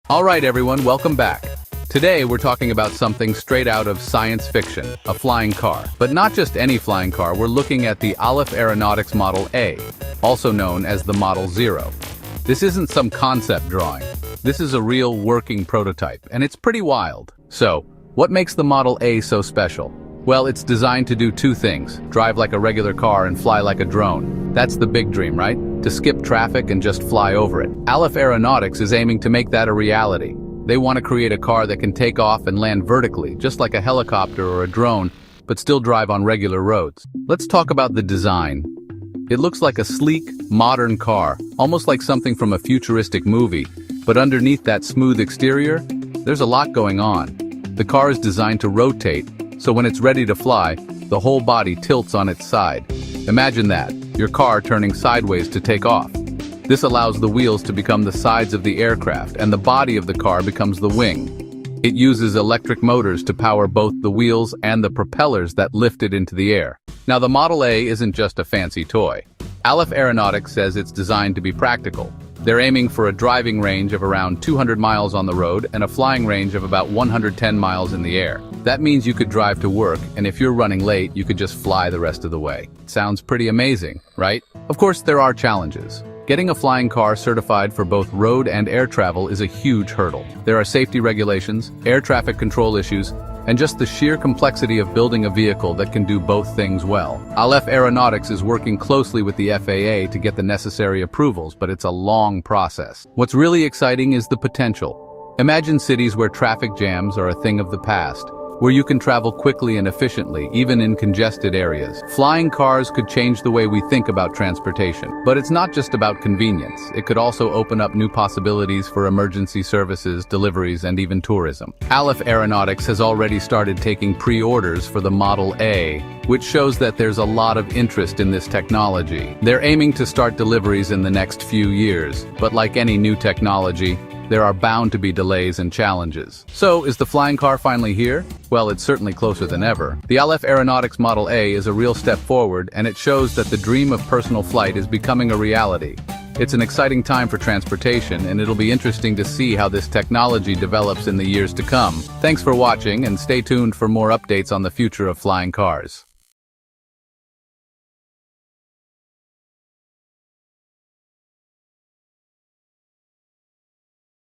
Alright everyone, welcome back. Today we're talking about something straight out of science fiction, a flying car. But not just any flying car, we're looking at the Alef Aeronautics Model A, also known as the Model 0. This isn't some concept drawing. This is a real working prototype, and it's pretty wild. So, what makes the Model A so special? Well, it's designed to do two things: drive like a regular car and fly like a drone. That's the big dream, right? To skip traffic and just fly over it. Alef Aeronautics is aiming to make that a reality. They want to create a car that can take off and land vertically, just like a helicopter or a drone, but still drive on regular roads. Let's talk about the design. It looks like a sleek, modern car, almost like something from a futuristic movie, but underneath that smooth exterior, there's a lot going on. The car is designed to rotate, so when it's ready to fly, the whole body tilts on its side. Imagine that, your car turning sideways to take off. This allows the wheels to become the sides of the aircraft, and the body of the car becomes the wing. It uses electric motors to power both the wheels and the propellers that lift it into the air. Now, the Model A isn't just a fancy toy. Alef Aeronautics says it's designed to be practical. They're aiming for a driving range of around 200 miles on the road and a flying range of about 110 miles in the air. That means you could drive to work, and if you're running late, you could just fly the rest of the way. Sounds pretty amazing, right? Of course, there are challenges. Getting a flying car certified for both road and air travel is a huge hurdle. There are safety regulations, air traffic control issues, and just the sheer complexity of building a vehicle that can do both things well. Alef Aeronautics is working closely with the FAA to get the necessary approvals, but it's a long process. What's really exciting is the potential. Imagine cities where traffic jams are a thing of the past, where you can travel quickly and efficiently, even in congested areas. Flying cars could change the way we think about transportation. But it's not just about convenience. It could also open up new possibilities for emergency services, deliveries, and even tourism. Alef Aeronautics has already started taking pre-orders for the Model A, which shows that there's a lot of interest in this technology. They're aiming to start deliveries in the next few years, but like any new technology, there are bound to be delays and challenges. So, is the flying car finally here? Well, it's certainly closer than ever. The Alef Aeronautics Model A is a real step forward, and it shows that the dream of personal flight is becoming a reality. It's an exciting time for transportation, and it'll be interesting to see how this technology develops in the years to come. Thanks for watching, and stay tuned for more updates on the future of flying cars.